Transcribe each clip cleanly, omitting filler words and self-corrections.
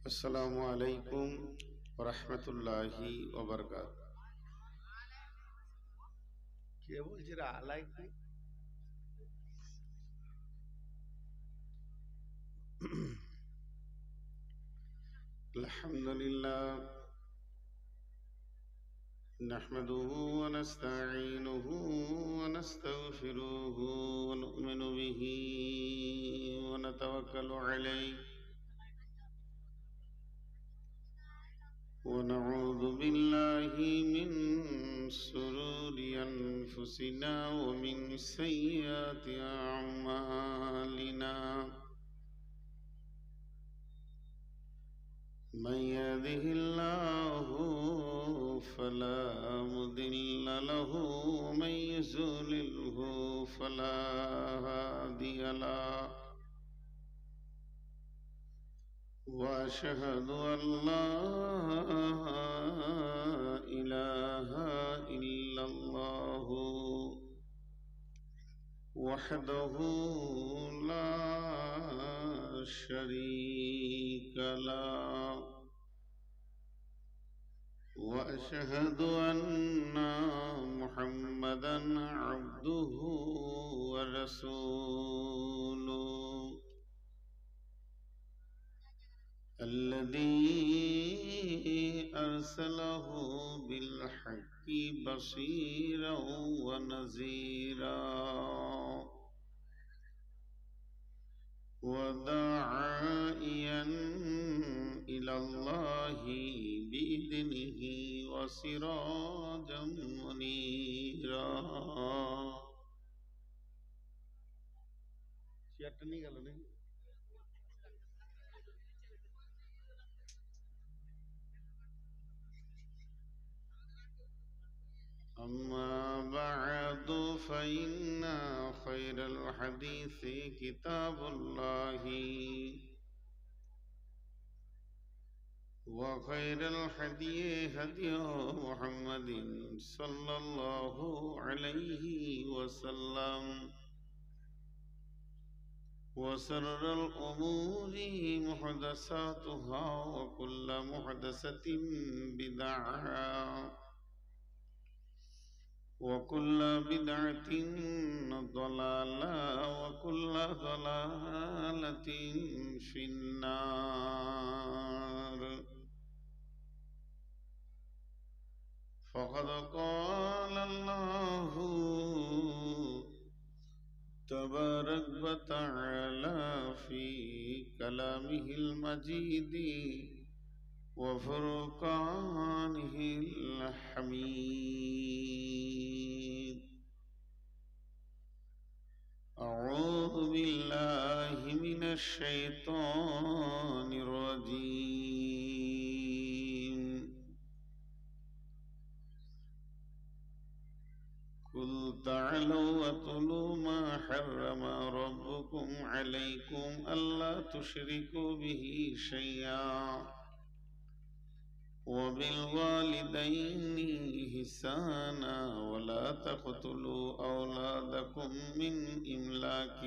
আসসালামু আলাইকুম ওয়া রাহমাতুল্লাহি ওয়া বারাকাতুহু। কে বলছে রে আলাইকুম? আলহামদুলিল্লাহ নাহমাদুহু ওয়া নাস্তাঈনুহু ওয়া নাস্তাগফিরুহু ওয়া নু'মিনু বিহি ওয়া নাতাওয়াক্কালু আলাইহি ونعوذ بالله من شرور أنفسنا ومن سيئات أعمالنا من يهده الله فلا مضل له ومن يضلله فلا هادي له وأشهد أن لا إله إلا الله وحده لا شريك له وأشهد أن محمدا عبده ورسوله الذي أرسله بالحق بصيرا ونذيرا وداعيا إلى الله بإذنه وسراجا منيرا أما بعد فإن خير الحديث كتاب الله وخير الهدي هدي محمد صلى الله عليه وسلم وشر الأمور محدثاتها وكل محدثة بدعة وكل بدعة ضلالة وكل ضلالة في النار فقد قال الله تبارك وتعالى في كلامه المجيد وفرقانه الحميد أعوذ بالله من الشيطان الرجيم قل تعالوا واتلوا ما حرم ربكم عليكم ألا تشركوا به شيئا وبالوالدين إحسانا ولا تقتلوا أولادكم من إملاق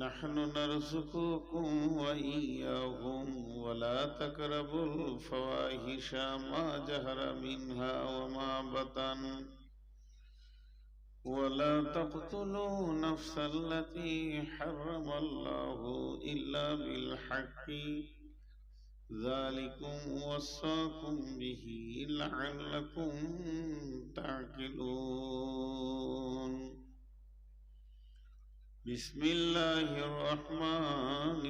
نحن نرزقكم وإياهم ولا تقربوا الفواحش ما ظهر منها وما بطن ولا تقتلوا نفس التي حرم الله إلا بالحق ذلكم وصاكم به لعلكم تعقلون بسم الله الرحمن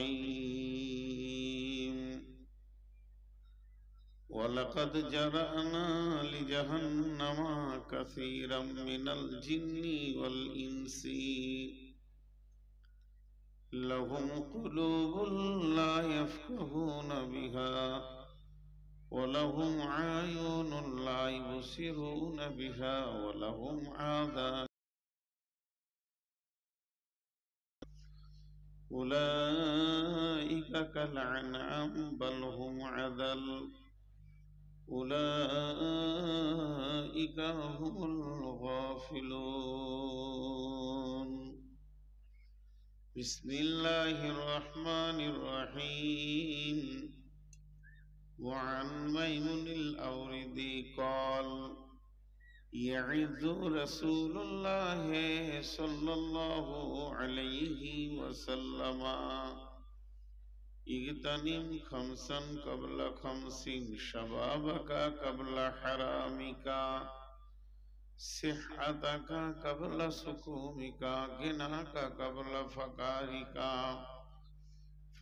الرحيم ولقد جرأنا لجهنم كثيرا من الجن والإنس لهم قلوب لا يفقهون بها ولهم أعين لا يبصرون بها ولهم آذان أولئك كالأنعام بل هم أضل أولئك هم الغافلون. بسم الله الرحمن الرحيم. وعن ميمون الأوردي قال: يعظ رسول الله صلى الله عليه وسلم: اغتنم خمسا قبل خمس، شبابك قبل حرامك، صحتك قبل سقومك، غناك قبل فقارك،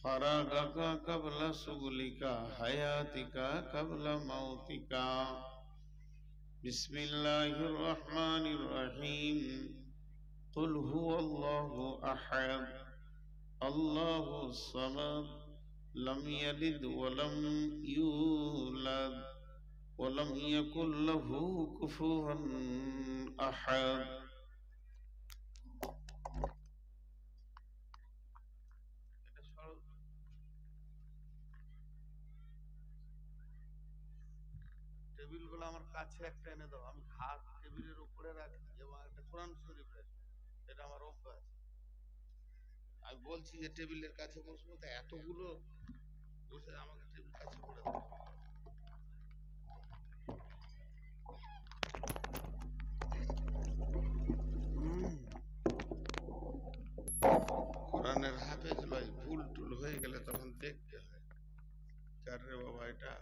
فراغك قبل شغلك، حياتك قبل موتك. بسم الله الرحمن الرحيم. قل هو الله أحد الله الصمد لم يلد ولم يولد ولم يكن له كفوا أحد. টেবিলগুলো আমার কাছে একটা এনে দাও, আমি হাত টেবিলের উপরে রাখি এবং একটা কোরআন শরীফ রাখি, এটা আমার অভ্যাস। আমি বলছি যে টেবিলের কাছে বসবো, তো এতগুলো বসে আমাকে টেবিল কাছে করে দাও। কোরআনের হাফেজ লয়, ভুল টুল হয়ে গেলে তখন দেখতে হয়, কার রে বাবা এটা।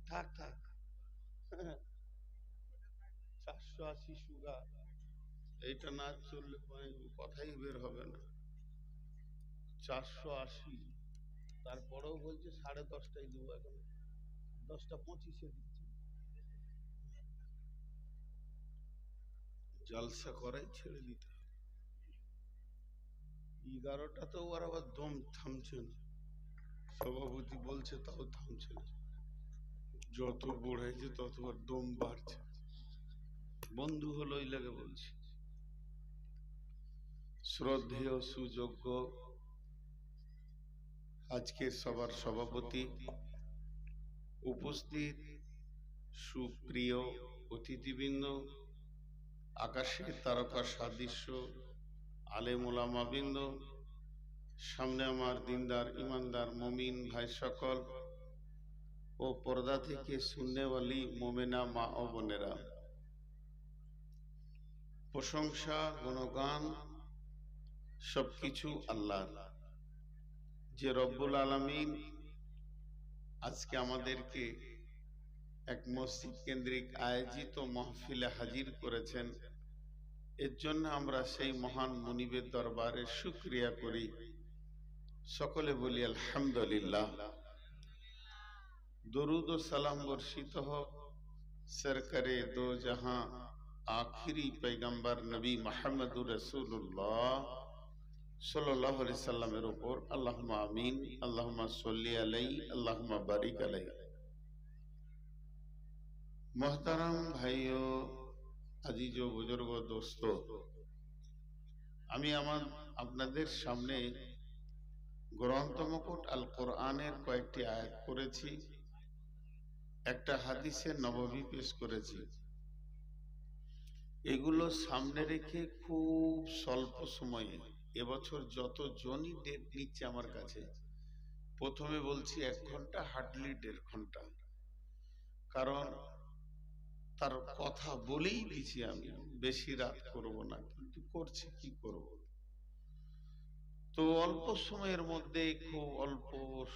থাক থাক, 480 সুগার, এইটা না চললে কথাই বের হবে না। 480, তারপরেও বলছে 10:30টায় দেবো, এখন 10:25 দিচ্ছে। জলসা করাই ছেড়ে দিতে, 11টাতেও আর আবার দম থামছে না, সভাপতি বলছে তাও থামছে না, যত বুড়াইছে তত আর দম বাড়ছে। বন্ধু হলো ওই লাগে বলছি। শ্রদ্ধেয় সুযোগ্য আজকে সবার সভাপতি, উপস্থিত সুপ্রিয় অতিথিবৃন্দ, আকাশের তারকা সাদৃশ্য আলেম ওলামাবৃন্দ, সামনে আমার দিনদার ইমানদার মুমিন ভাই সকল ও পর্দা থেকে সুন্নেওয়ালি মোমেনা মা ও বোনেরা, প্রশংসা গুণগান সবকিছু আল্লাহর, যে রব্বুল আলামিন আজকে আমাদেরকে এক মসজিদ কেন্দ্রিক আয়োজিত মাহফিলে হাজির করেছেন। এর জন্য আমরা সেই মহান মুনিবের দরবারে শুকরিয়া করি, সকলে বলি আলহামদুলিল্লাহ। দরুদ ও সালাম বর্ষিত হোক সরকারে দো জাহাं আখিরি पैगंबर नबी মুহাম্মদুর রাসূলুল্লাহ সাল্লাল্লাহু আলাইহি সাল্লামের উপর। আল্লাহুম্মা আমিন, আল্লাহুম্মা সাল্লি আলাইহি, আল্লাহুম্মা বারিক আলাইহি। মোহতারাম ভাইও, আজিজো বুজুর্গ দোস্ত, আমি আপনাদের সামনে গ্রন্থ মুকুট আল কোরআনের কয়েকটি আয়াত করেছি, একটা হাদিসে নববী পেশ করেছি। এগুলো সামনে রেখে খুব স্বল্প সময়ে, এবছর যতজনই ডেট নিচ্ছে আমার কাছে, প্রথমে বলছি 1 ঘন্টা, হার্ডলি 1.5 ঘন্টা, কারণ তার কথা বলেই দিছি আমি, বেশি রাত করব না, কিন্তু করছি কি করব। তো অল্প সময়ের মধ্যে, খুব অল্প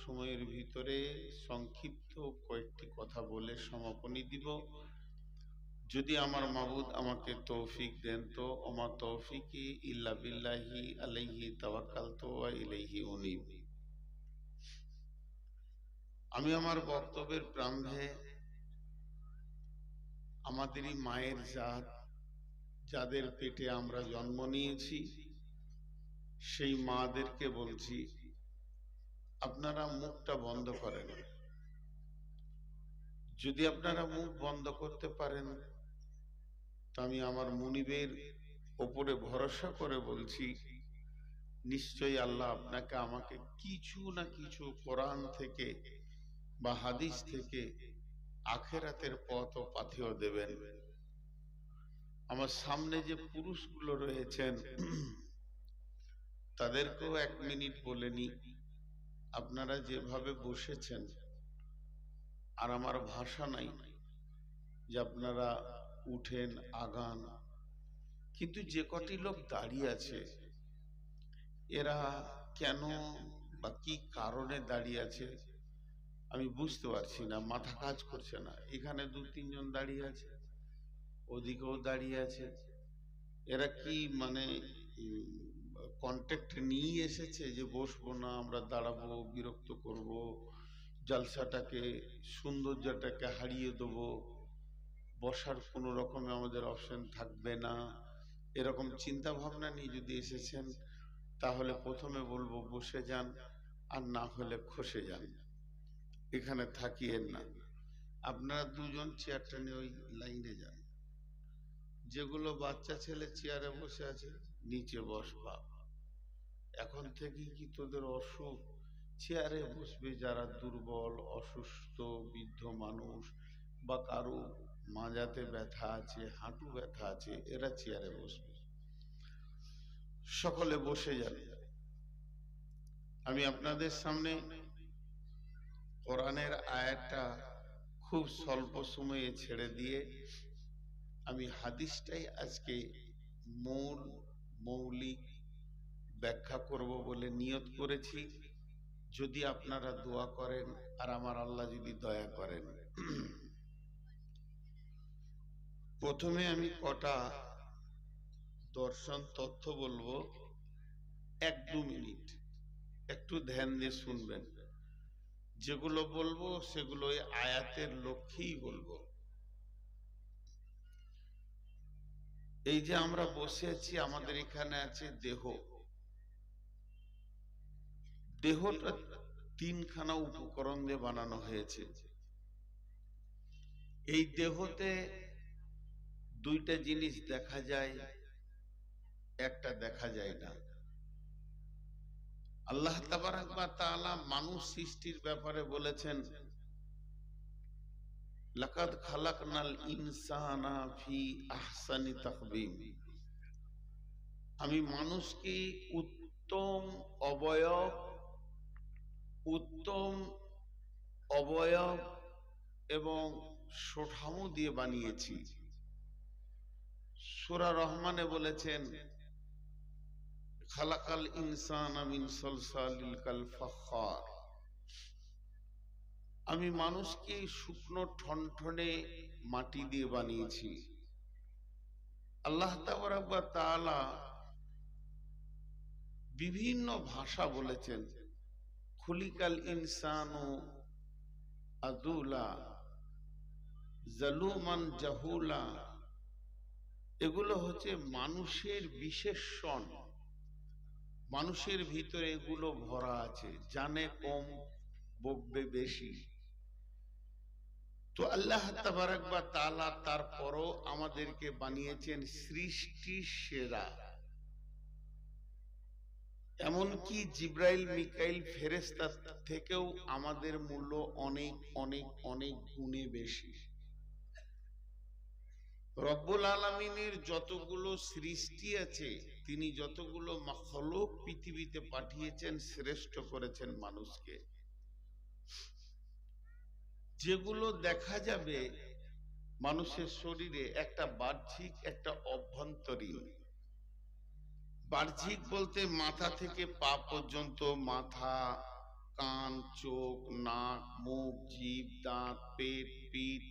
সময়ের ভিতরে সংক্ষিপ্ত কয়েকটি কথা বলে সমাপনী দিব, যদি আমার মাবুদ আমাকে তৌফিক দেন তো। ওমা তৌফিকি ইল্লা বিল্লাহি আলাইহি তাওয়াক্কালতু ওয়া ইলাইহি উনীব। আমি আমার বক্তব্যের প্রারম্ভে আমাদেরই মায়ের জাত, যাদের পেটে আমরা জন্ম নিয়েছি, সেই মাদেরকে বলছি, আপনারা মুখটা বন্ধ করেন। যদি আপনারা মুখ বন্ধ করতে পারেন, তো আমি আমার মুনিবের ওপরে ভরসা করে বলছি, নিশ্চয়ই আল্লাহ আপনাকে আমাকে কিছু না কিছু কোরআন থেকে বা হাদিস থেকে আখেরাতের পথ ও পাথেয় দেবেন। আমার সামনে যে পুরুষগুলো রয়েছেন তাদেরকেও 1 মিনিট বলে নি, আপনারা যেভাবে বসেছেন, আর আমার ভাষা নাই যে আপনারা উঠেন আগান, কিন্তু যে কটি লোক দাঁড়িয়ে আছে এরা কেন বা কি কারণে দাঁড়িয়ে আছে আমি বুঝতে পারছি না, মাথা কাজ করছে না। এখানে 2-3 জন দাঁড়িয়ে আছে, ওদিকেও দাঁড়িয়ে আছে। এরা কি মানে কন্ট্যাক্ট নিয়ে এসেছে যে বসবো না, আমরা দাঁড়াবো, বিরক্ত করব, জলসাটাকে সৌন্দর্যটাকে হারিয়ে দেবো, বসার কোনো রকমে আমাদের অপশন থাকবে না, এরকম চিন্তা ভাবনা নিয়ে যদি এসেছেন তাহলে প্রথমে বলবো বসে যান, আর না হলে খসে যান, এখানে থাকিয়েন না। আপনারা 2 জন চেয়ারটা নিয়ে ওই লাইনে যান। যেগুলো বাচ্চা ছেলে চেয়ারে বসে আছে নিচে বসবা। এখন থেকে কি তোদের অসুখ? চেয়ারে বসবে যারা দুর্বল, অসুস্থ, বৃদ্ধ মানুষ বা কারো মাজাতে ব্যথা আছে, হাঁটু ব্যথা আছে, এরা চেয়ারে বসবে। সকলে বসে যাবে। আমি আপনাদের সামনে কোরআনের আয়াতটা খুব স্বল্প সময়ে ছেড়ে দিয়ে আমি হাদিসটাই আজকে মূল মৌলিক ব্যাখ্যা করব বলে নিয়ত করেছি। যদি আপনারা দোয়া করেন আর আমার আল্লাহ যদি দয়া করেন। প্রথমে আমি কটা দর্শন তথ্য বলবো, 1-2 মিনিট একটু ধ্যান দিয়ে শুনবেন। যেগুলো বলবো সেগুলো ওই আয়াতের লক্ষ্যেই বলবো। এই যে আমরা বসে আছি, আমাদের এখানে আছে দেহ। দেহটা 3খানা উপকরণ দিয়ে বানানো হয়েছে। এই দেহতে 2টা জিনিস দেখা যায়, একটা দেখা যায় না। আল্লাহ তাবারাক ওয়া তাআলা মানুষ সৃষ্টির ব্যাপারে বলেছেন, লাকাদ খালাকনাল ইনসানা ফি আহসানি তাকবীম। আমি মানুষকে উত্তম অবয়ব এবং সুঠামো দিয়ে বানিয়েছি। সূরা রহমানে বলেছেন, খালাকাল ইনসানা মিন সালসালিল কাল ফাখার। আমি মানুষকে শুকনো ঠনঠনে মাটি দিয়ে বানিয়েছি। আল্লাহ তাবারাক ওয়া তাআলা বিভিন্ন ভাষা বলেছেন। খুলিকাল ইনসানু আদুলা জালুমান জাহুলা। এগুলো হচ্ছে মানুষের বিশেষণ, মানুষের ভিতরে এগুলো ভরা আছে। জানে কম, বকবে বেশি। তো আল্লাহ তাবারাক ওয়া তাআলা তারপরও আমাদেরকে বানিয়েছেন সৃষ্টির সেরা। এমনকি জিব্রাইল মিকাইল ফেরেশতা থেকেও আমাদের মূল্য অনেক অনেক অনেক গুণে বেশি। রব্বুল আলামিনের যতগুলো সৃষ্টি আছে, তিনি যতগুলো মাখলুক পৃথিবীতে পাঠিয়েছেন, শ্রেষ্ঠ করেছেন মানুষকে। যেগুলো দেখা যাবে মানুষের শরীরে, একটা বাহ্যিক একটা অভ্যন্তরীণ। বাহ্যিক বলতে মাথা থেকে পা পর্যন্ত, মাথা, কান, চোখ, নাক, মুখ, জিভ, দাঁত, পেট, পিঠ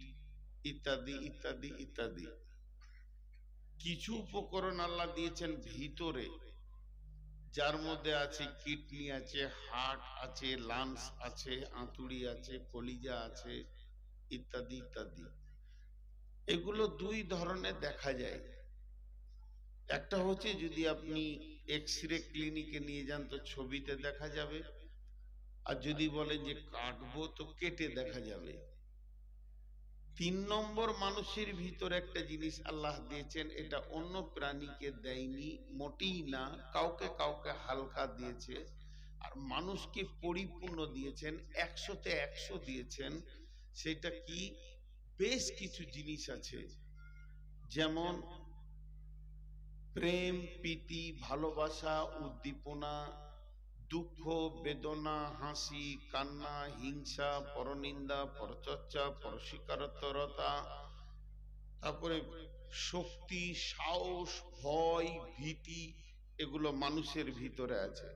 ইত্যাদি ইত্যাদি ইত্যাদি। কিছু উপকরণ আল্লাহ দিয়েছেন ভিতরে, যার মধ্যে আছে কিডনি আছে, হার্ট আছে, লাংস আছে, আঁতুড়ি আছে, কলিজা আছে ইত্যাদি ইত্যাদি। এগুলো 2 ধরনের দেখা যায়। একটা হচ্ছে যদি আপনি এক্সরে ক্লিনিকে নিয়ে যান তো ছবিতে দেখা যাবে, আর যদি বলেন যে কাটবো তো কেটে দেখা যাবে। 3 নম্বর, মানুষের ভিতরে একটা জিনিস আল্লাহ দিয়েছেন, এটা অন্য প্রাণীকে দেয়নি মোটেই না, কাউকে কাউকে হালকা দিয়েছে। আর মানুষকে পরিপূর্ণ দিয়েছেন, 100-তে 100 দিয়েছেন। সেটা কি? বেশ কিছু জিনিস আছে, যেমন প্রেম, প্রীতি, ভালোবাসা, উদ্দীপনা, দুঃখ, বেদনা, হাসি, কান্না, হিংসা, পরনিন্দা, পরচর্চা, পরস্বীকারোত্তরতা, তারপরে শক্তি, সাহস, ভয়, ভীতি, এগুলো মানুষের ভিতরে আছে।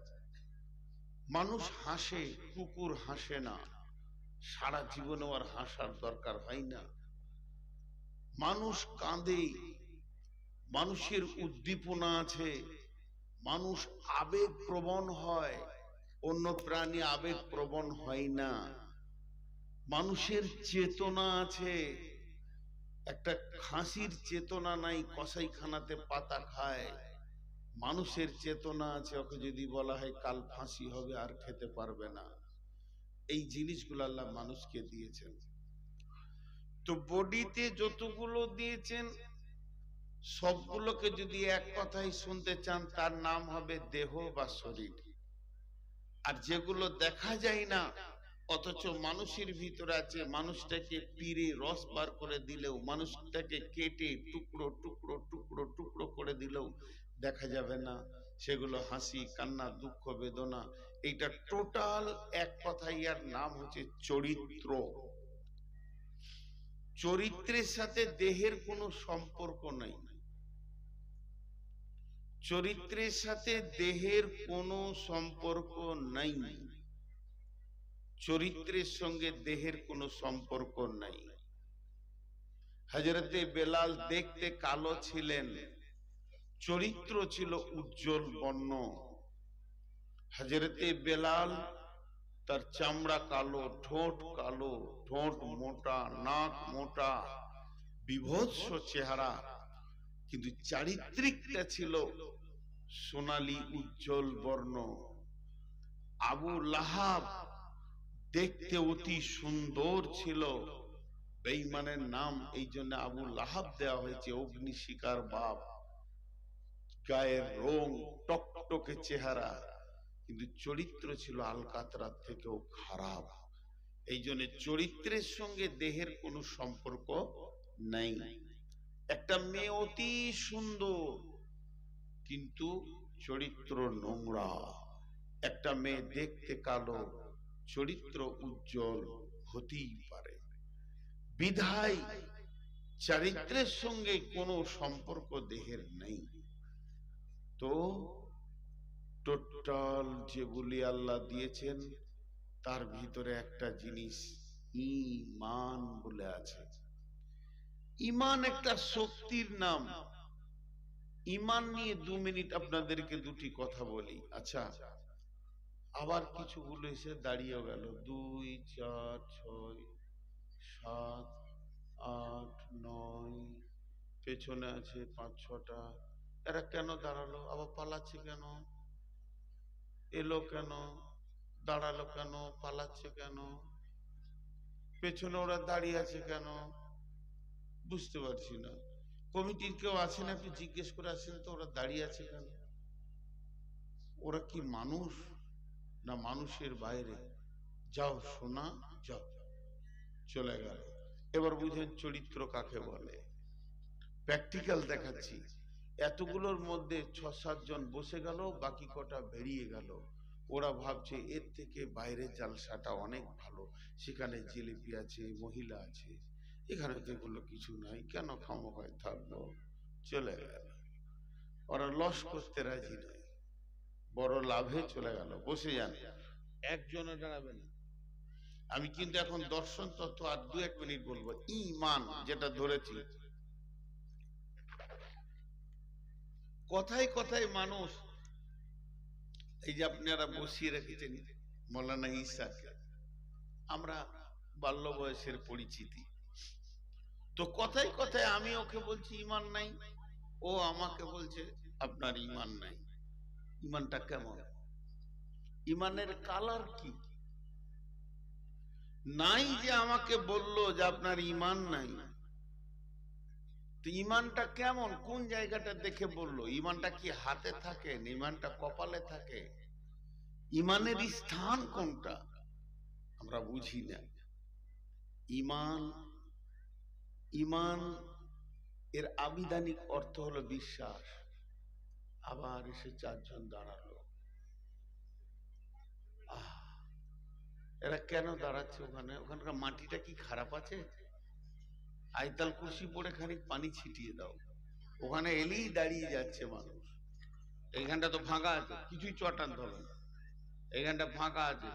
মানুষ হাসে, কুকুর হাসে না, সারা জীবনে আর হাসার দরকার হয় না। মানুষ কাঁদে, মানুষের উদ্দীপনা আছে, মানুষ আবেগ প্রবণ হয়, অন্য প্রাণী আবেগ প্রবণ হয় না। মানুষের চেতনা আছে, একটা খাসির চেতনা নাই, কসাইখানাতে পাতা খায়। মানুষের চেতনা আছে, ওকে যদি বলা হয় কাল ফাঁসি হবে আর খেতে পারবে না। এই জিনিসগুলো আল্লাহ মানুষকে দিয়েছেন। তো বডিতে যতগুলো দিয়েছেন সবগুলোকে যদি এক কথায় শুনতে চান, তার নাম হবে দেহ বা শরীর। আর যেগুলো দেখা যায় না অথচ মানুষের ভিতরে আছে, মানুষটাকে পিড়ে রস বার করে দিলেও, মানুষটাকে কেটে টুকরো টুকরো টুকরো টুকরো করে দিলেও দেখা যাবে না, সেগুলো হাসি, কান্না, দুঃখ, বেদনা। এইটা টোটাল এক কথায় এর নাম হচ্ছে চরিত্র। চরিত্রের সাথে দেহের কোনো সম্পর্ক নাই, চরিত্রের সাথে দেহের কোনো সম্পর্ক নাই, চরিত্রের সঙ্গে দেহের কোনো সম্পর্ক নাই। হযরতে বেলাল দেখতে কালো ছিলেন, চরিত্র ছিল উজ্জ্বল বর্ণ। হযরতে বেলাল, তার চামড়া কালো, ঠোঁট কালো, ঠোঁট মোটা, নাক মোটা, বিভৎস চেহারা, কিন্তু চারিত্রিকটা ছিল সোনালী উজ্জ্বল বর্ণ। আবু লাহাব দেখতে অতি সুন্দর ছিল, বেঈমানের নাম এই জন্য আবু লাহাব দেওয়া হয়েছে, অগ্নি শিকার বাপ, গায়ের রং টকটকে চেহারা, কিন্তু চরিত্র ছিল আলকাতরার থেকেও খারাপ। এই জন্য চরিত্রের সঙ্গে দেহের কোনো সম্পর্ক নাই। একটা মেয়ে অতি সুন্দর কিন্তু চরিত্র নোংরা, একটা মেয়ে দেখতে কালো, চরিত্র উজ্জ্বল হতেই পারে। বিধায় চরিত্রের সঙ্গে কোনো সম্পর্ক দেহের নেই। তো টোটাল যেগুলি আল্লাহ দিয়েছেন তার ভিতরে একটা জিনিস ঈমান বলে আছে। ঈমান একটা শক্তির নাম। ঈমান নিয়ে 2 মিনিট আপনাদেরকে দুটি কথা বলি। আচ্ছা, আবার কিছুগুলো এসে দাঁড়িয়ে গেল, 2, 4, 6, 7, 8, 9, পেছনে আছে 5-6টা। এরা কেন দাঁড়ালো? আবার পালাচ্ছে কেন? এলো কেন? দাঁড়ালো কেন? পালাচ্ছে কেন? পেছনে ওরা দাঁড়িয়ে আছে কেন? বুঝতে পারছি না। কমিটির কেউ আছেন, একটু জিজ্ঞেস করে আসেন তো, ওরা দাঁড়িয়ে আছে কেন? ওরা কি মানুষ না মানুষের বাইরে? যাও শোনা, যাও, চলে গেল। এবার বুঝেন চরিত্র কাকে বলে। প্র্যাকটিক্যাল দেখাচ্ছি। এতগুলোর মধ্যে 6-7 জন বসে গেল, বাকি কটা বেরিয়ে গেল। ওরা ভাবছে এর থেকে বাইরের জালসাটা অনেক ভালো, সেখানে জিলিপি আছে, মহিলা আছে, এখানে তো এগুলো কিছু নাই, কেন খামোখায় থাকবো, চলে গেল। ওরা লস করতে রাজি নয়, বড় লাভে চলে গেল। বসে যান, একজনও দাঁড়াবে না। আমি কিন্তু এখন দর্শন তত্ত্ব আর 2-1 মিনিট বলবো। ঈমান যেটা ধরেছি, কথায় কথায় মানুষ, এই যে আপনারা বসিয়ে রেখেছেন মৌলানা ঈসাকে, আমরা বাল্য বয়সের পরিচিতি, তো কথায় কথায় আমি ওকে বলছি ঈমান নাই, ও আমাকে বলছে আপনার ঈমান নাই। ঈমানটা কেমন? ঈমানের কালার কি? নাই যে আমাকে বলল যে আপনার ঈমান নাই। তো ঈমানটা কেমন, কোন জায়গাটা দেখে বললো? ঈমানটা কি হাতে থাকে, ঈমানটা কপালে থাকে? ঈমানের স্থান কোনটা আমরা বুঝি না। ঈমান, ঈমান এর আবিধানিক অর্থ হলো বিশ্বাস। আবার এসে চারজন দাঁড়ালো। এরা কেন দাঁড়াচ্ছে ওখানে? ওখানকার মাটিটা কি খারাপ আছে? আইতাল কুশি পড়ে খানিক পানি ছিটিয়ে দাও। ওখানে এলেই দাঁড়িয়ে যাচ্ছে মানুষ। এইখানটা তো ফাঁকা আছে, কিছুই চটান হবে না। এইখানটা ফাঁকা আছে,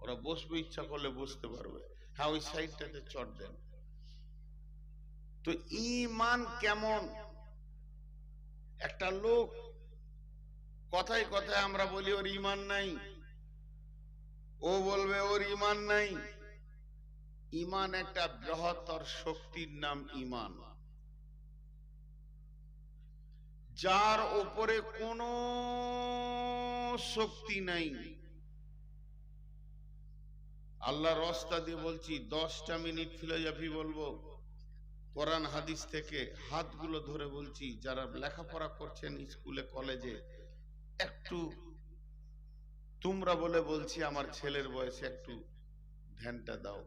ওরা বসবে, ইচ্ছা করলে বসতে পারবে। হ্যাঁ, ওই সাইডটাতে চট দেন। তো ঈমান কেমন? একটা লোক কথায় কথায় আমরা বলি ওর ঈমান নাই, ও বলবে ওর ঈমান নাই। ঈমান একটা বৃহত্তর শক্তির নাম ঈমান, যার উপরে কোনো শক্তি নাই। আল্লাহর রাস্তা দিয়ে বলছি, 10টা মিনিট ফিলোসফি বলবো কোরআন হাদিস থেকে, হাতগুলো ধরে বলছি, যারা লেখাপড়া করছেন স্কুলে কলেজে, একটু তোমরা বলে বলছি, আমার ছেলের বয়সে একটু ধ্যানটা দাও।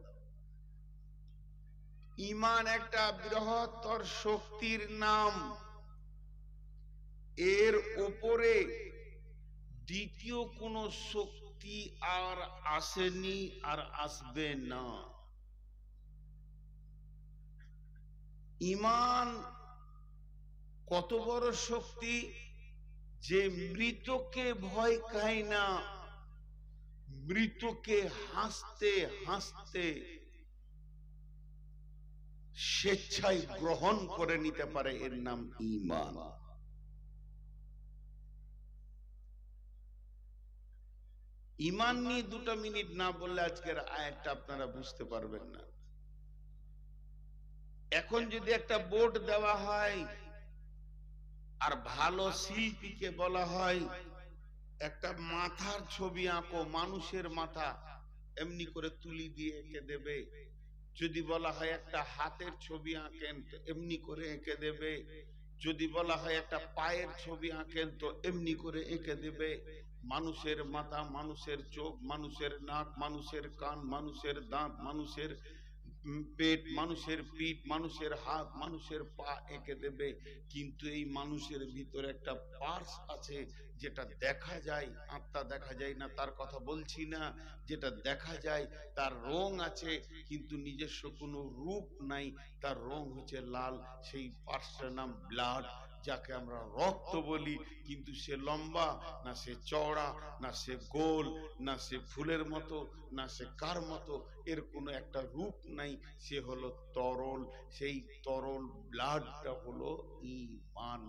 ঈমান একটা বৃহত্তর শক্তির নাম, এর উপরে দ্বিতীয় কোন শক্তি আর আসেনি, আর আসবে না। ঈমান কত বড় শক্তি যে মৃতকে ভয় খায় না, মৃতকে হাসতে হাসতে স্বেচ্ছায় গ্রহণ করে নিতে পারে, এর নাম ঈমান। ঈমান নিয়ে 2টা মিনিট না বললে আজকের আয়াতটা আপনারা বুঝতে পারবেন না। এখন যদি একটা বোর্ড দেওয়া হয় আর ভালো শিল্পীকে বলা হয় একটা মাথার ছবি আঁকো, মানুষের মাথা এমনি করে তুলি দিয়ে এঁকে দেবে। যদি বলা হয় একটা হাতের ছবি আঁকেন তো এমনি করে এঁকে দেবে। যদি বলা হয় একটা পায়ের ছবি আঁকেন তো এমনি করে এঁকে দেবে। মানুষের মাথা, মানুষের চোখ, মানুষের নাক, মানুষের কান, মানুষের দাঁত, মানুষের পেট, মানুষের পিঠ, মানুষের হাত, মানুষের পা এঁকে দেবে। কিন্তু এই মানুষের ভিতরে একটা পার্স আছে যেটা দেখা যায়, আত্মা দেখা যায় না, তার কথা বলছি না। যেটা দেখা যায় তার রং আছে কিন্তু নিজস্ব কোনো রূপ নাই, তার রং হচ্ছে লাল। সেই পার্সটার নাম ব্লাড, যাকে আমরা রক্ত বলি। কিন্তু সে লম্বা না, সে চওড়া না, সে গোল না, সে ফুলের মতো না, সে কার মতো, এর কোনো একটা রূপ নাই। সে হলো তরল। সেই তরল ব্লাডটা হলো ঈমান।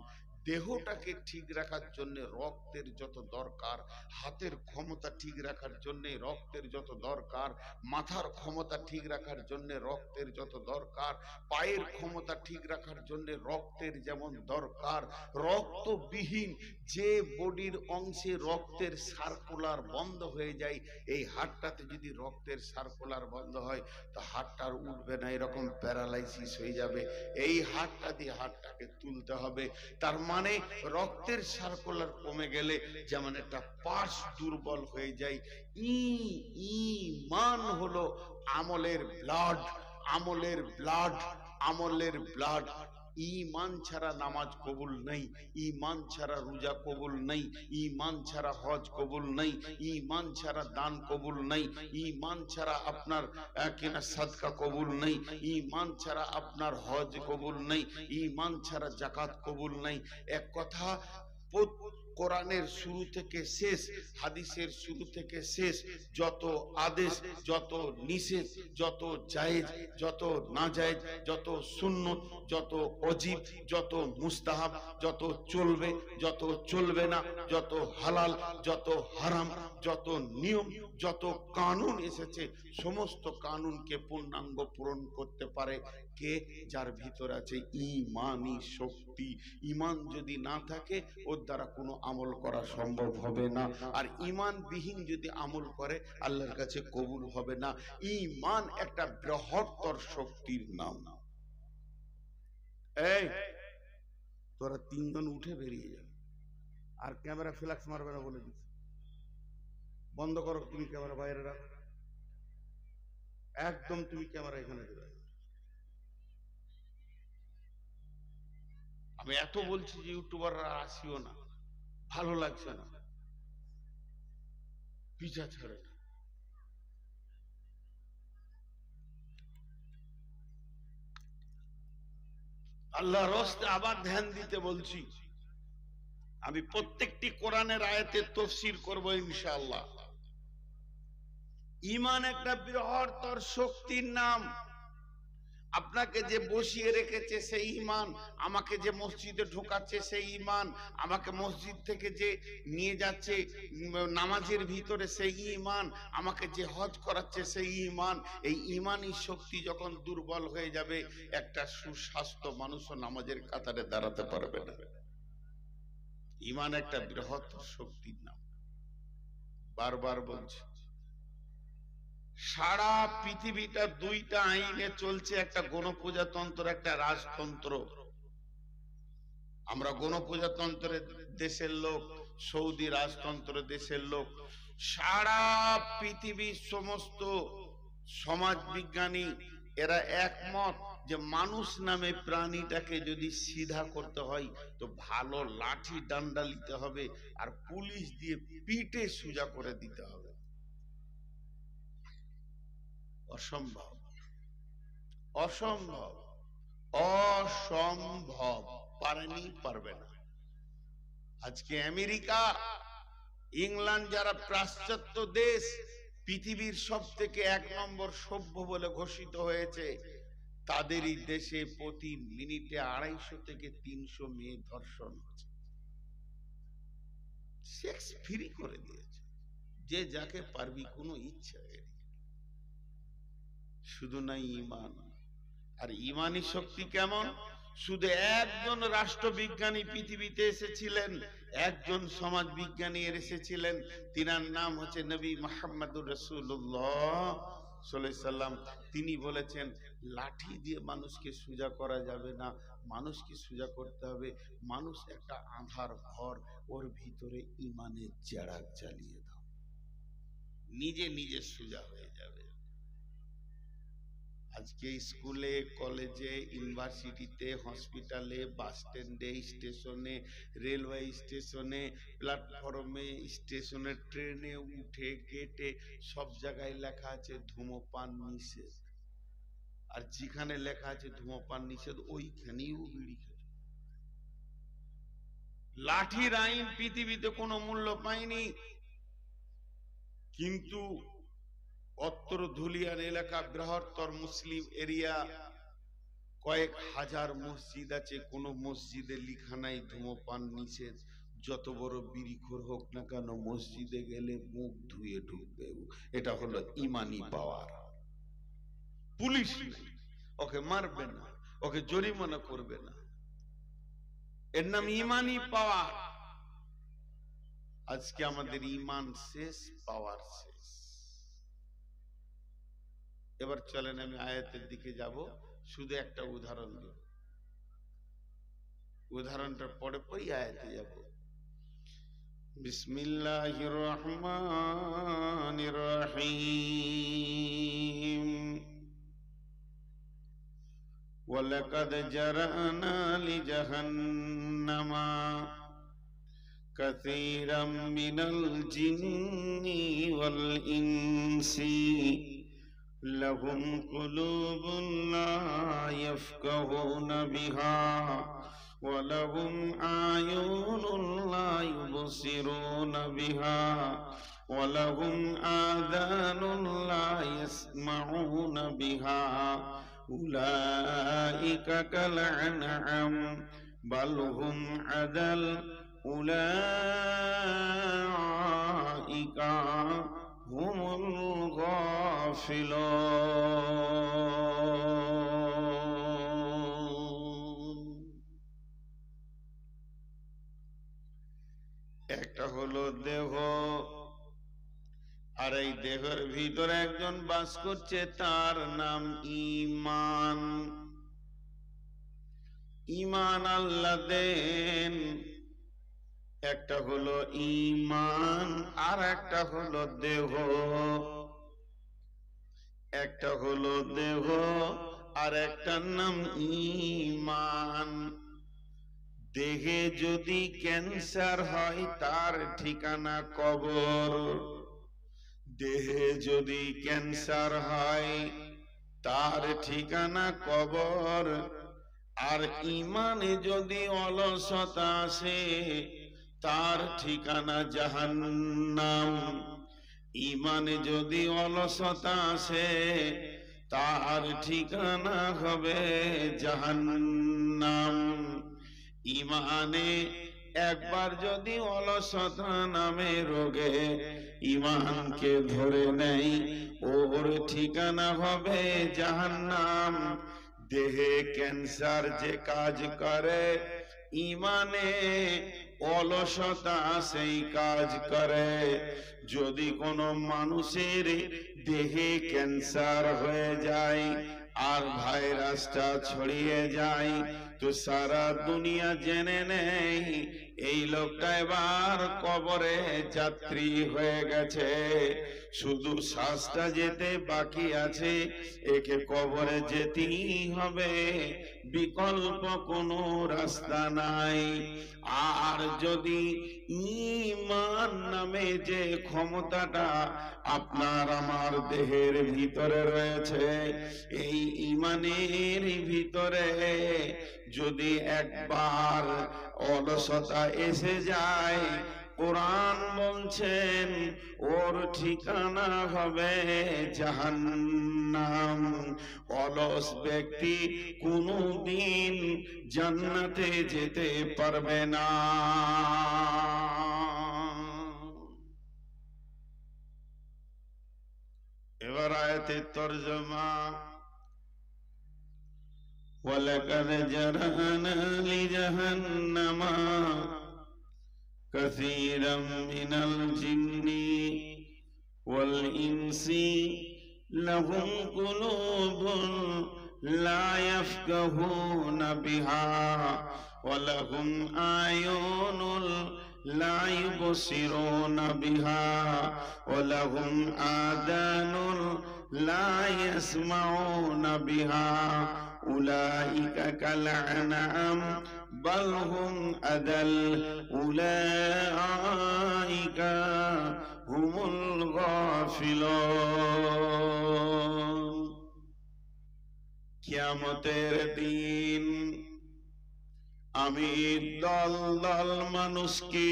দেহটাকে ঠিক রাখার জন্য রক্তের যত দরকার, হাতের ক্ষমতা ঠিক রাখার জন্য রক্তের যত দরকার, মাথার ক্ষমতা ঠিক রাখার জন্য রক্তের যত দরকার, পায়ের ক্ষমতা ঠিক রাখার জন্য রক্তের যেমন দরকার। রক্তবিহীন যে বডির অংশে রক্তের সার্কুলার বন্ধ হয়ে যায়, এই হাড়টাতে যদি রক্তের সার্কুলার বন্ধ হয় তো হাড়টা আর উঠবে না, এরকম প্যারালাইসিস হয়ে যাবে। এই হাড়টা দিয়ে হাড়টাকে তুলতে হবে। তার মানে রক্তের সার্কুলার কমে গেলে যেমন একটা পার্স দুর্বল হয়ে যায়, ঈমান হলো আমলের ব্লাড, আমলের ব্লাড, আমলের ব্লাড। ঈমান ছাড়া নামাজ কবুল নাই, ঈমান ছাড়া রোজা কবুল নাই, ঈমান ছাড়া হজ কবুল নাই, ঈমান ছাড়া দান কবুল নাই, ঈমান ছাড়া আপনার কিনা সাদকা কবুল নাই, ঈমান ছাড়া আপনার হজ কবুল নাই, ঈমান ছাড়া যাকাত কবুল নাই। এক কথা, কোরআনের শুরু থেকে শেষ, হাদিসের শুরু থেকে শেষ, যত আদেশ, যত নিষেধ, যত জায়েজ, যত না জায়েজ, যত সুন্নত, যত অজিব, যত মুস্তাহাব, যত চলবে, যত চলবে না, যত হালাল, যত হারাম, যত নিয়ম, যত কানুন এসেছে, সমস্ত কানুনকে পূর্ণাঙ্গ পূরণ করতে পারে কে? যার ভিতর আছে ঈমানি শক্তি। ঈমান যদি না থাকে ওর দ্বারা কোনো আমল করা সম্ভব হবে না। আর ঈমানবিহীন যদি আমল করে আল্লাহর কাছে কবুল হবে না। ঈমান একটা বৃহত্তর শক্তির নাম। এই তোরা তিনজন উঠে বেরিয়ে যাবে, আর ক্যামেরা ফ্ল্যাক্স মারবে না বলে দিচ্ছি। বন্ধ করো, তুমি ক্যামেরা বাইরে রাখো, একদম তুমি ক্যামেরা এখানে দেবে। আমি এত বলছি যে ইউটিউবাররা আসিও না, ভালো লাগছে না, পিছা ছাড়ে না। আল্লাহর রাস্তায় আবার ধ্যান দিতে বলছি। আমি প্রত্যেকটি কোরআনের আয়াতের তাফসীর করব ইনশাআল্লাহ। ঈমান একটা বৃহত্তর শক্তির নাম। আপনাকে যে বসিয়ে রেখেছে সেই ঈমান, আমাকে যে মসজিদে ঢোকাচ্ছে সেই ঈমান, আমাকে মসজিদ থেকে যে নিয়ে যাচ্ছে নামাজের ভিতরে সেই ঈমান, আমাকে যে হজ করাচ্ছে সেই ঈমান। এই ঈমানি শক্তি যখন দুর্বল হয়ে যাবে, একটা সুস্বাস্থ্য মানুষও নামাজের কাতারে দাঁড়াতে পারবে না। ঈমান একটা বৃহত্তর শক্তির নাম। বারবার বলছি, সারা পৃথিবীটা দুইটা আইনে চলছে, একটা গণপ্রজাতন্ত্র, একটা রাজতন্ত্র। আমরা গণপ্রজাতন্ত্রের দেশের লোক, সৌদি রাজতন্ত্র দেশের লোক। সারা পৃথিবীর সমস্ত সমাজ বিজ্ঞানী এরা একমত যে মানুষ নামে প্রাণীটাকে যদি সিধা করতে হয় তো ভালো লাঠি ডান্ডা নিতে হবে, আর পুলিশ দিয়ে পিটে সোজা করে দিতে হবে। অসম্ভব, অসম্ভব, অসম্ভব, পারেনি, পারবে না। আজকে আমেরিকা, ইংল্যান্ড, যারা পাশ্চাত্য দেশ, পৃথিবীর সব থেকে 1 নম্বর সভ্য বলে ঘোষিত হয়েছে, তাদেরই দেশে প্রতি মিনিটে 250 থেকে 300 মেয়ে ধর্ষণ হচ্ছে। সেক্স ফ্রি করে দিয়েছে, যে যাকে পারবি, কোনো ইচ্ছা নেই। শুধু নাই ঈমান। আর ঈমানি শক্তি কেমন? শুধু একজন রাষ্ট্রবিজ্ঞানী পৃথিবীতে এসেছিলেন, একজন সমাজ বিজ্ঞানী এসেছিলেন, তিনার নাম হচ্ছে নবী মুহাম্মদুর রাসূলুল্লাহ সাল্লাল্লাহু আলাইহি সাল্লাম। তিনি বলেছেন, লাঠি দিয়ে মানুষকে সোজা করা যাবে না, মানুষকে সোজা করতে হবে মানুষ একটা আঁধার ঘর, ওর ভিতরে ঈমানের চেরাগ জ্বালিয়ে দাও, নিজে নিজে সোজা হয়ে যাবে। আজকে স্কুলে, কলেজে, ইউনিভার্সিটিতে, হসপিটালে, বাস স্ট্যান্ডে, স্টেশনে, রেলওয়ে স্টেশনে, প্ল্যাটফর্মে, স্টেশনে, ট্রেনে উঠে, গেটে, সব জায়গায় লেখা আছে ধূমপান নিষেধ। আর যেখানে লেখা আছে ধূমপান নিষেধ, ওইখানেও বিড়ি খেতে। লাঠির আইন পৃথিবীতে কোনো মূল্য পায়নি, কিন্তু অত্র ধুলিয়ান এলাকা বৃহত্তর মুসলিম এরিয়া, কয়েক হাজার মসজিদ আছে, কোন মসজিদে লিখা নাই ধূমপান নিষেধ। যত বড় বিড়িখোর হোক না কেন, মসজিদে গেলে মুখ ধুয়ে ঢুকবে। এটা হলো ঈমানি পাওয়ার। পুলিশ ওকে মারবে না, ওকে জরিমানা করবে না, এর নাম ঈমানি পাওয়ার। আজকে আমাদের ঈমান শেষ, পাওয়ার শেষ। এবার চলেন আমি আয়াতের দিকে যাব, শুধু একটা উদাহরণ দেব, উদাহরণটা পরে পরেই আয়াতে যাব। বিসমিল্লাহির রহমানির রহিম। ওয়ালাকাদ জারানা লিজাহান্নামা কাসীরাম মিনাল জিন্নি ওয়াল ইনসি লাহুম কুলুবুন লা ইয়াফকাহুনা বিহা ওয়া লাহুম আয়ুনুন লা ইউবসিরুনা বিহা ওয়া লাহুম আযানুন লা ইয়াসমাউনা বিহা উলাইকা কাল আনআম বাল হুম আদাল উলাইকা হুমুল গাফিলুন। দেহের ভিতরে একজন বাস করছে, তার নাম ঈমান। ঈমান আল্লাহ দেন, একটা হলো ঈমান আর একটা হলো দেহ। একটা হলো দেহ আর একটার নাম ঈমান। দেহে যদি ক্যান্সার হয় তার ঠিকানা কবর। দেহে যদি ক্যান্সার হয় তার ঠিকানা কবর। আর ঈমানে যদি অলসতা আসে তার ঠিকানা জাহান্নাম। ঈমানে যদি অলসতা আসে তার ঠিকানা হবে জাহান্নাম। ঈমানে একবার যদি অলসতা নামে রোগে ঈমানকে ধরে নেই, ওর ঠিকানা হবে জাহান্নাম। দেহে ক্যান্সার যে কাজ করে, ঈমানে অলসতা সেই কাজ করে। যদি কোনো মানুষের দেহে ক্যান্সার হয়ে যায় আর ভাইরাসটা ছড়িয়ে যায়, তো সারা দুনিয়া জেনে নেই এই লোকটা এবার কবরে যাত্রী হয়ে গেছে। শুধু শ্বাসটা যেতে বাকি আছে, একে কবরে যেতেই হবে, বিকল্প কোনো রাস্তা নাই। আর যদি ঈমান নামে যে ক্ষমতাটা আপনার আমার দেহের ভিতরে রয়েছে, এই ঈমানের ভিতরে যদি একবার অলসতা এসে যায়, কোরআন বলছেন ওর ঠিকানা হবে জাহান্নাম। অলস ব্যক্তি কোনদিন জান্নাতে যেতে পারবে না। এবার আয়াতের তরজমা। ওয়ালাকাদ জারানা লিজাহান্নামা কাসীরাম মিনাল জিন্নি ওয়াল ইনসি লাহুম কুলুবুন লা ইয়াফকাহুনা বিহা ওয়া লাহুম আয়ুনুন লা ইউবসিরুনা বিহা ওয়া লাহুম আযানুন লা ইয়াসমাউনা বিহা উলাইকা কাল আনআম বাল হুম আদাল উলাইকা হুমুল গাফিলুন। কিয়ামতের দিন আমি দল দল মানুষকে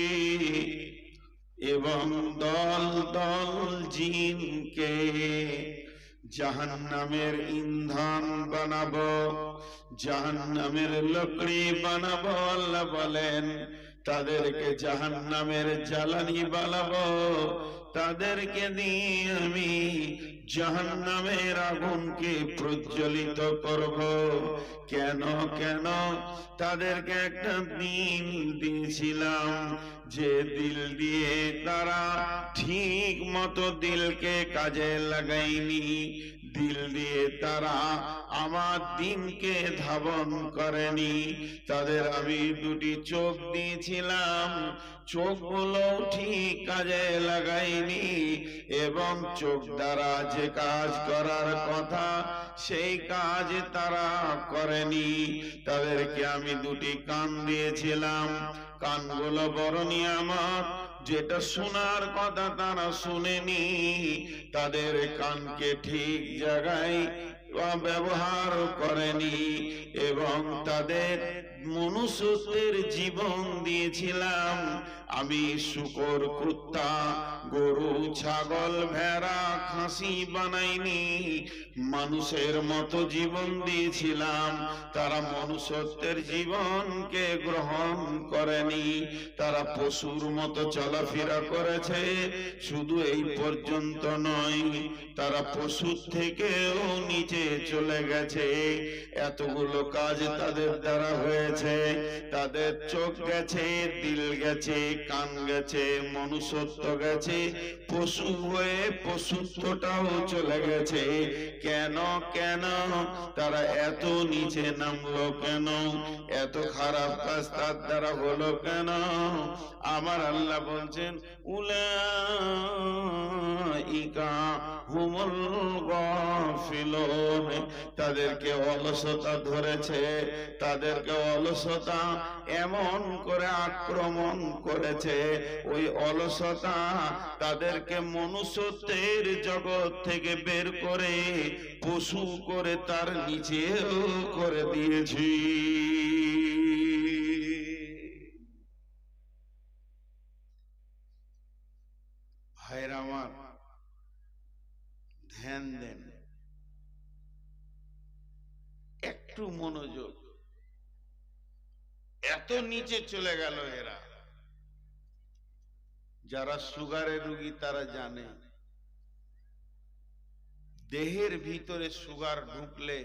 এবং দল দল জিনকে জাহান্নামের ইন্ধন বানাবো, জাহান্নামের লকড়ি বানাবো। আল্লাহ বলেন তাদেরকে জাহান্নামের জ্বালানি বানাবো, তাদেরকে দিয়ে আমি জাহান্নামের আগুনকে প্রজ্বলিত করব। কেন কেন? তাদেরকে একটা দিল দিয়েছিলাম, যে দিল দিয়ে তারা ঠিক মতো দিলকে কাজে লাগায়নি, দিল দিয়ে তারা আমার দিনকে ধাবন করেনি। তাদের আমি দুটি চোখ দিয়েছিলাম, চোখগুলো ঠিক কাজে লাগায়নি এবং চোখ দ্বারা যে কাজ করার কথা সেই কাজ তারা করেনি। তাদেরকে আমি দুটি কান দিয়েছিলাম, কানগুলো বড় নিয়ামত, যেটা শোনার কথা তারা শুনেনি। তাদের কানকে ঠিক জায়গায় ব্যবহার করেনি এবং তাদের মনুষ্যত্বের জীবন দিয়েছিলাম আমি। শূকর, কুত্তা, গরু, ছাগল, ভেড়া, খাসি বানাইনি, মানুষের মতো জীবন দিয়েছিলাম। তারা মনুষ্যত্বের জীবনকে গ্রহণ করেনি, তারা পশুর মতো চলাফেরা করেছে। শুধু এই পর্যন্ত নয়, তারা পশুর থেকেও নিচে চলে গেছে। এতগুলো কাজ তাদের দ্বারা হয়েছে। হয়েছে, তাদের চোখ গেছে, দিল গেছে, কান গেছে, মনুষ্যত্ব গেছে, পশু হয়ে পশুত্বটাও চলে গেছে। কেন কেন তারা এত নিচে নামলো কেন? এত খারাপ কাজ তার দ্বারা হলো কেন? আমার আল্লাহ বলছেন উলাইকা হুমুল গাফিলুন, তাদেরকে অলসতা ধরেছে, তাদেরকে অলসতা এমন করে আক্রমণ করেছে, ওই অলসতা তাদেরকে মনুষ্যত্বের জগৎ থেকে বের করে পশু করে তার নিচেও করে দিয়েছি। ভাইরা আমার, ধ্যান দেন, একটু মনোযোগ। এত নিচে চলে গেল এরা। যারা সুগারের রোগী তারা জানে, দেহের ভিতরে সুগার ঢুকলে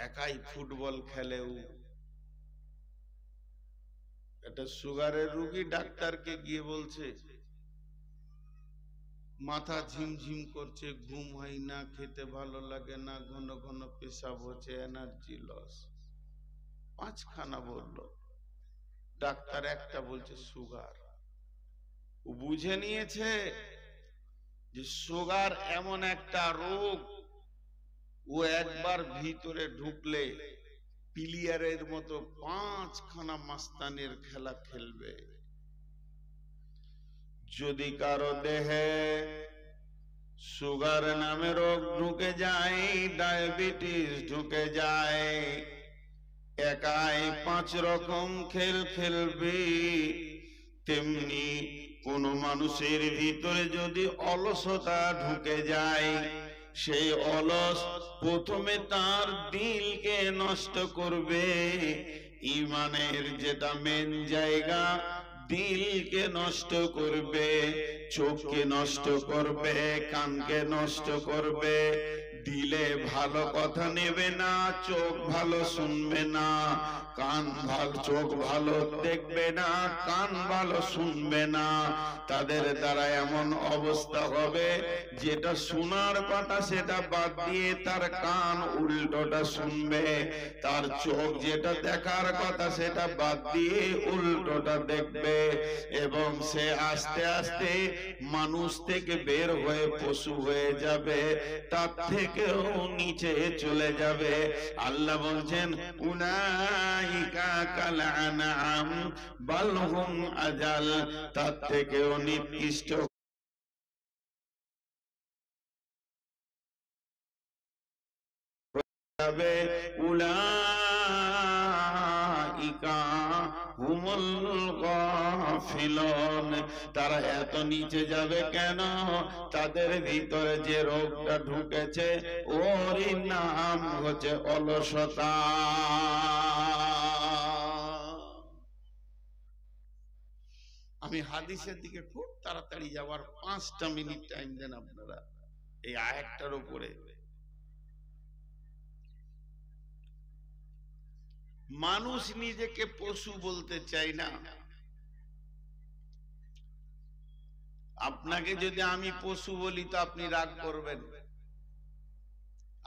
একাই ফুটবল খেলেও। এটা সুগারের রোগী ডাক্তারকে গিয়ে বলছে মাথা ঝিমঝিম করছে, ঘুম হয় না, খেতে ভালো লাগে না, ঘন ঘন পেশাব হচ্ছে, এনার্জি লস। 5খানা বললো, ডাক্তার একটা বলছে সুগার। ও বুঝে নিয়েছে যে সুগার এমন একটা রোগ, ও একবার ভিতরে ঢুকলে প্লেয়ারের মতো 5খানা মাস্তানের খেলা খেলবে। যদি কারো দেহে সুগার নামে রোগ ঢুকে যায়, ডায়াবেটিস ঢুকে যায়, একাই 5 রকম খেল খেলবে। তেমনি কোন মানুষের ভিতরে যদি অলসতা ঢুকে যায়, সেই অলস প্রথমে তার দিলকে নষ্ট করবে। ঈমানের যেটা মেন জায়গা, দিলকে নষ্ট করবে, চোখকে নষ্ট করবে, কানকে নষ্ট করবে। দিলে ভালো কথা নেবে না, চোখ ভালো শুনবে না, চোখ ভালো দেখবে না, কান ভালো শুনবে না। তাদের দ্বারা এমন অবস্থা হবে, যেটা শোনার কথা সেটা বাদ দিয়ে তার কান উল্টোটা শুনবে, তার চোখ যেটা দেখার কথা সেটা বাদ দিয়ে উল্টোটা দেখবে, এবং সে আস্তে আস্তে মানুষ থেকে বের হয়ে পশু হয়ে যাবে, তার থেকেও নিচে চলে যাবে। আল্লাহ বলছেন উলাইকা কাল আনআম বাল হুম আযাল, তার থেকেও নিকৃষ্ট যাবে। উলাইকা হুমুল গাফিলুন, তারা এত নিচে যাবে কেন? তাদের ভিতরে যে রোগটা ঢুকেছে ওর নাম হচ্ছে অলসতা। আমি হাদিসের দিকে খুব তাড়াতাড়ি যাওয়ার 5টা মিনিট টাইম দেন আপনারা এই আয়াতটার উপরে। মানুষ নিজেকে পশু বলতে চাই না। আপনাকে যদি আমি পশু বলি তো আপনি রাগ করবেন,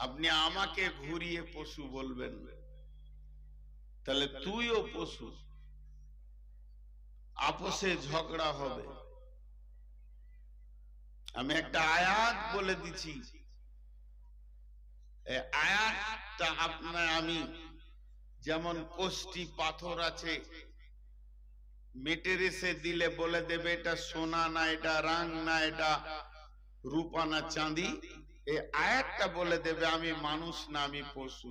আপনি আমাকে ঘুরিয়ে পশু বলবেন, তাহলে তুইও পশু, আপোষে ঝগড়া হবে। আমি একটা আয়াত বলে দিচ্ছি, এই আয়াতটা আপনার আমি, যেমন কোষ্টি পাথর আছে, মেটের এসে দিলে বলে দেবে এটা সোনা না, এটা রাং না, এটা রূপা না চাঁদি। এই আয়াতটা বলে দেবে আমি মানুষ না আমি পশু।